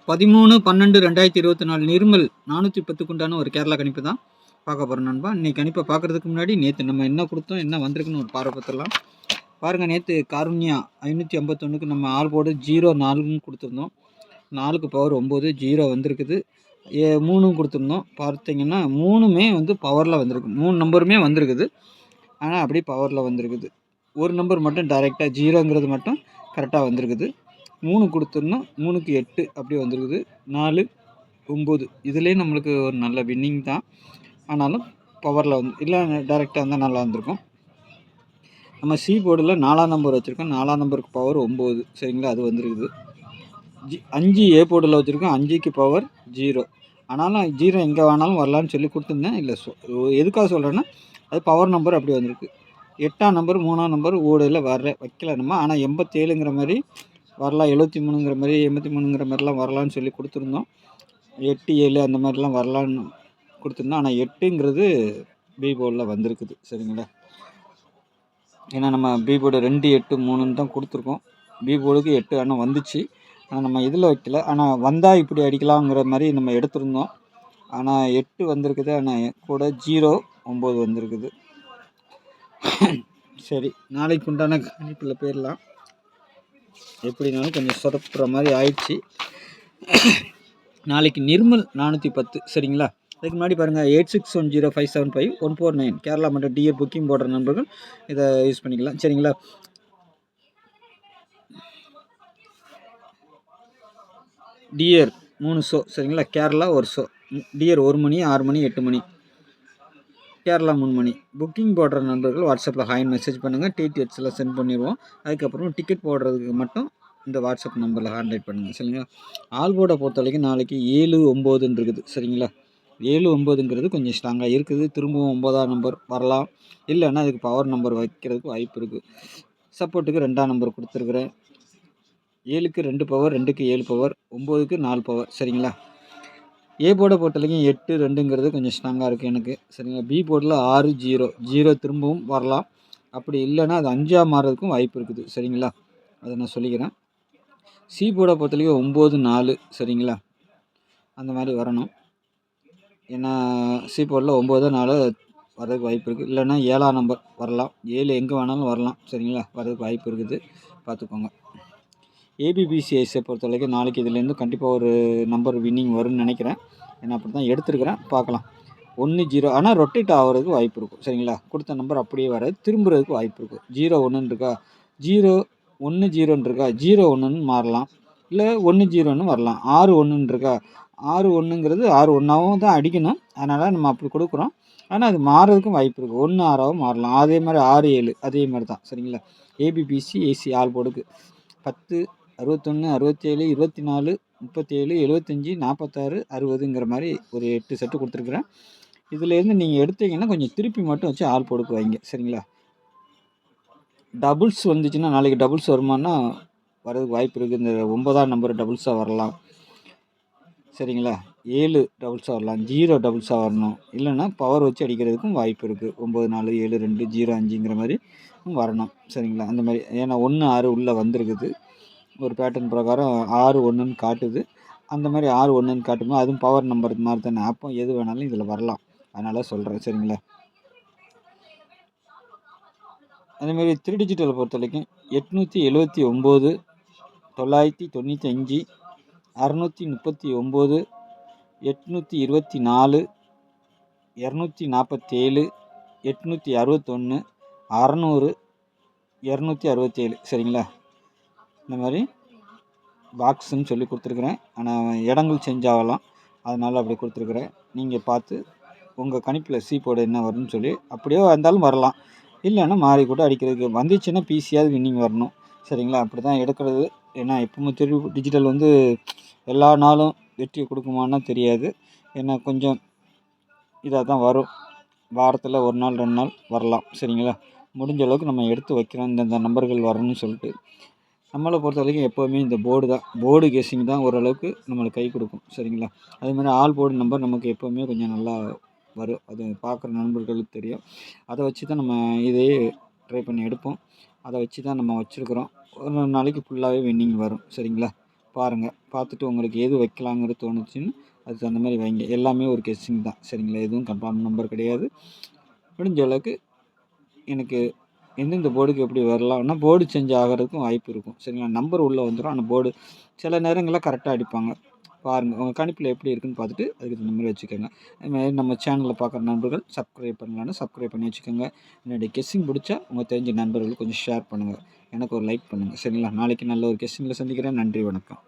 13/12/2024 நிர்மல் 410க்கு உண்டான ஒரு கேரளா கணிப்பு தான் பார்க்க போகிறோம் நண்பா. இன்றைக்கி கணிப்பை பார்க்குறதுக்கு முன்னாடி நேற்று நம்ம என்ன கொடுத்தோம், என்ன வந்திருக்குன்னு ஒரு பார்வை பார்த்துடலாம். பாருங்கள், நேற்று காருண்யா 551க்கு நம்ம ஆல் போர்டு 0-4ன்னு கொடுத்துருந்தோம். 4க்கு பவர் 9, 0 வந்திருக்குது. 3 கொடுத்துருந்தோம். பார்த்தீங்கன்னா 3மே வந்து பவரில் வந்திருக்கு. 3 நம்பருமே வந்திருக்குது. ஆனால் அப்படி பவரில் வந்திருக்குது. ஒரு நம்பர் மட்டும் டைரெக்டாக 0ங்கிறது மட்டும் கரெக்டாக வந்திருக்குது. 3 கொடுத்துருந்தோம். 3க்கு 8 அப்படியே வந்திருக்குது. 4, 9 இதுலேயே நம்மளுக்கு ஒரு நல்ல வின்னிங் தான். ஆனாலும் பவரில் வந்து இல்லை டைரெக்டாக இருந்தால் நல்லா வந்திருக்கும். நம்ம சி போர்டில் 4ஆம் நம்பர் வச்சுருக்கோம். 4ஆம் நம்பருக்கு பவர் 9, சரிங்களா, அது வந்துருக்குது. 5 ஏ போர்டில் வச்சுருக்கோம். 5க்கு பவர் 0. ஆனாலும் 0 எங்கே வேணாலும் வரலான்னு சொல்லி கொடுத்துருந்தேன். இல்லை எதுக்காக சொல்கிறேன்னா, அது பவர் நம்பர் அப்படி வந்திருக்கு. 8ஆம் நம்பர் 3ஆம் நம்பர் ஓடையில் வைக்கல நம்ம. ஆனால் 87ங்கிற மாதிரி வரலாம், 73ங்கிற மாதிரி 83ங்கிற மாதிரிலாம் வரலான்னு சொல்லி கொடுத்துருந்தோம். 8, 7 அந்த மாதிரிலாம் வரலான்னு கொடுத்துருந்தோம். ஆனால் 8ங்கிறது பி போர்டில் வந்திருக்குது, சரிங்களா. ஏன்னா நம்ம பி போர்டு 2, 8, 3ன்னு தான் கொடுத்துருக்கோம். பி போர்டுக்கு 8 ஆனால் வந்துச்சு. ஆனால் நம்ம இதில் வைக்கல. ஆனால் வந்தால் இப்படி அடிக்கலாங்கிற மாதிரி நம்ம எடுத்துருந்தோம். ஆனால் 8 வந்திருக்குது. ஆனால் கூட 0, 9 வந்திருக்குது. சரி, நாளைக்கு உண்டான கணிப்பில் போயிடலாம். எப்படினாலும் கொஞ்சம் சொதப்புற மாதிரி ஆயிடுச்சு. நாளைக்கு நிர்மல் 410, சரிங்களா. அதுக்கு முன்னாடி பாருங்கள், 8610575149 கேரளா மற்றும் டிஆர் புக்கிங் போடுற நண்பர்கள் இதை யூஸ் பண்ணிக்கலாம், சரிங்களா. டிஆர் 3 ஷோ, சரிங்களா. கேரளா 1 ஷோ. டிஆர் 1 மணி, 6 மணி, 8 மணி. கேரளா 3 மணி. புக்கிங் போடுற நண்பர்கள் வாட்ஸ்அப்பில் ஹாய்னு மெசேஜ் பண்ணுங்கள். டிடிஹெச்சில் சென்ட் பண்ணிடுவோம். அதுக்கப்புறம் டிக்கெட் போடுறதுக்கு மட்டும் இந்த வாட்ஸ்அப் நம்பரில் கான்டாக்ட் பண்ணுங்கள், சரிங்களா. ஆல்போர்டை பொறுத்த வரைக்கும் நாளைக்கு 7, 9ன்னு இருக்குது, சரிங்களா. 7, 9ங்கிறது கொஞ்சம் ஸ்ட்ராங்காக இருக்குது. திரும்பவும் 9ஆம் நம்பர் வரலாம். இல்லைன்னா அதுக்கு பவர் நம்பர் வைக்கிறதுக்கு வாய்ப்பு இருக்குது. சப்போர்ட்டுக்கு 2ஆம் நம்பர் கொடுத்துருக்குறேன். 7க்கு 2 பவர், 2க்கு 7 பவர், 9க்கு 4 பவர், சரிங்களா. ஏ போர்டை பொறுத்த வரைக்கும் 8, 2ங்கிறது கொஞ்சம் ஸ்ட்ராங்காக இருக்குது எனக்கு, சரிங்களா. பி போர்டில் 6, 0 திரும்பவும் வரலாம். அப்படி இல்லைன்னா அது 5ஆக மாறுறதுக்கும் வாய்ப்பு இருக்குது, சரிங்களா. அதை நான் சொல்லிக்கிறேன். சி போர்டை பொறுத்த வரைக்கும் 9, 4, சரிங்களா, அந்த மாதிரி வரணும். ஏன்னா சி போர்டில் 9, 4 வர்றதுக்கு வாய்ப்பு இருக்குது. இல்லைன்னா 7ஆம் நம்பர் வரலாம். 7 எங்கே வேணாலும் வரலாம், சரிங்களா, வர்றதுக்கு வாய்ப்பு இருக்குது, பார்த்துக்கோங்க. ஏபிபிசிஐஸை பொறுத்த வரைக்கும் நாளைக்கு இதுலேருந்து கண்டிப்பாக ஒரு நம்பர் வின்னிங் வரும்னு நினைக்கிறேன். ஏன்னா அப்படி தான் எடுத்துருக்கிறேன், பார்க்கலாம். 1, 0 ஆனால் ரொட்டேட் ஆகிறதுக்கு வாய்ப்பு இருக்கும், சரிங்களா. கொடுத்த நம்பர் அப்படியே வராது, திரும்புறதுக்கு வாய்ப்பு இருக்குது. 0, 1ன்னு இருக்கா, 0, 1, 0ன்னு இருக்கா, 0, 1ன்னு மாறலாம். இல்லை 1, 0ன்னு வரலாம். 6, 1ன்னு இருக்கா, 6, 1ங்கிறது 6, 1ஆகவும் தான் அடிக்கணும். அதனால் நம்ம அப்படி கொடுக்குறோம். ஆனால் அது மாறுறதுக்கும் வாய்ப்பு இருக்குது. 1, 6ஆகவும் மாறலாம். அதே மாதிரி 6, 7 அதே மாதிரி தான், சரிங்களா. ஏபிபிசி ஏசி ஆல் போர்டுக்கு 10, 61, 67, 24, 37, 75, 46, 60ங்கிற மாதிரி ஒரு 8 செட்டு கொடுத்துருக்குறேன். இதுலேருந்து நீங்கள் எடுத்தீங்கன்னா கொஞ்சம் திருப்பி மட்டும் வச்சு ஆல் போடுக்கு வைங்க, சரிங்களா. டபுள்ஸ் வந்துச்சுன்னா நாளைக்கு டபுள்ஸ் வருமானா வர்றதுக்கு வாய்ப்பு இருக்குது. இந்த 9ஆம் நம்பர் டபுள்ஸாக வரலாம், சரிங்களா. 7 டபுள்ஸாக வரலாம், 0 டபுள்ஸாக வரணும். இல்லைன்னா பவர் வச்சு அடிக்கிறதுக்கும் வாய்ப்பு இருக்குது. 9, 4, 7, 2, 0, 5ங்கிற மாதிரி வரணும், சரிங்களா. அந்த மாதிரி ஏன்னா 1, 6 உள்ளே வந்திருக்குது. ஒரு பேட்டர்ன் பிரகாரம் 6, 1ன்னு காட்டுது. அந்த மாதிரி 6, 1ன்னு காட்டும்போது அதுவும் பவர் நம்பர் மாதிரி தானே. அப்போ எது வேணாலும் இதில் வரலாம், அதனால் சொல்கிறேன், சரிங்களா. அதேமாரி 3 டிஜிட்டலை பொறுத்த வரைக்கும் 879, 995, 639, 824, 247, 861, 600, 267, சரிங்களா. இந்த மாதிரி பாக்ஸுன்னு சொல்லி கொடுத்துருக்குறேன். ஆனால் இடங்கள் சேஞ்ச் ஆகலாம், அதனால் அப்படி கொடுத்துருக்குறேன். நீங்கள் பார்த்து உங்கள் கணிப்பில் சி போர்டு என்ன வரும்னு சொல்லி அப்படியே வந்தாலும் வரலாம். இல்லைன்னா மாறி கூட அடிக்கிறதுக்கு வந்துச்சுன்னா பிசியாவது வின்னிங் வரணும், சரிங்களா. அப்படி தான் எடுக்கிறது. ஏன்னா எப்பவுமே டிஜிட்டல் வந்து எல்லா நாளும் வெற்றியை கொடுக்குமான்னா தெரியாது. ஏன்னா கொஞ்சம் இதாக தான் வரும். வாரத்தில் 1 நாள் 2 நாள் வரலாம், சரிங்களா. முடிஞ்ச அளவுக்கு நம்ம எடுத்து வைக்கிறோம் இந்த நம்பர்கள் வரணும்னு சொல்லிட்டு. நம்மளை பொறுத்த வரைக்கும் எப்போவுமே இந்த போர்டு கெஸ்ஸிங் தான் ஓரளவுக்கு நம்மளுக்கு கை கொடுக்கும், சரிங்களா. அதேமாதிரி ஆல் போர்டு நம்பர் நமக்கு எப்போவுமே கொஞ்சம் நல்லா வரும். அது பார்க்குற நண்பர்களுக்கு தெரியும். அதை வச்சு தான் நம்ம இதையே ட்ரை பண்ணி எடுப்போம். அதை வச்சு தான் நம்ம வச்சுருக்குறோம். ஒரு நாளைக்கு ஃபுல்லாகவே வின்னிங் வரும், சரிங்களா. பாருங்கள். பார்த்துட்டு உங்களுக்கு எது வைக்கலாங்கிறது தோணுச்சுன்னு அதுக்கு தகுந்த மாதிரி வைங்க. எல்லாமே ஒரு கெஸ்ஸிங் தான் சரிங்களா, எதுவும் கன்ஃபார்ம் நம்பர் கிடையாது. முடிஞ்ச அளவுக்கு எனக்கு எந்தெந்த போர்டுக்கு எப்படி வரலாம்னா போர்டு சேஞ்ச் ஆகிறதுக்கும் வாய்ப்பு இருக்கும் சரிங்களா. நம்பர் உள்ளே வந்துடும், ஆனால் போர்டு சில நேரங்களில் கரெக்டாக அடிப்பாங்க. பாருங்கள், உங்கள் கணிப்பில் எப்படி இருக்குன்னு பார்த்துட்டு அதுக்கு தகுந்த மாதிரி வச்சுக்கோங்க. அதுமாதிரி நம்ம சேனலில் பார்க்குற நண்பர்கள் சப்ஸ்கிரைப் பண்ணலான்னு சப்ஸ்கிரைப் பண்ணி வச்சுக்கோங்க. என்னுடைய கெஸ்ஸிங் பிடிச்சா உங்கள் தெரிஞ்ச நண்பர்களுக்கு கொஞ்சம் ஷேர் பண்ணுங்கள், எனக்கு ஒரு லைக் பண்ணுங்கள் சரிங்களா. நாளைக்கு நல்ல ஒரு கெஸ்ஸிங்கில் சந்திக்கிறேன். நன்றி, வணக்கம்.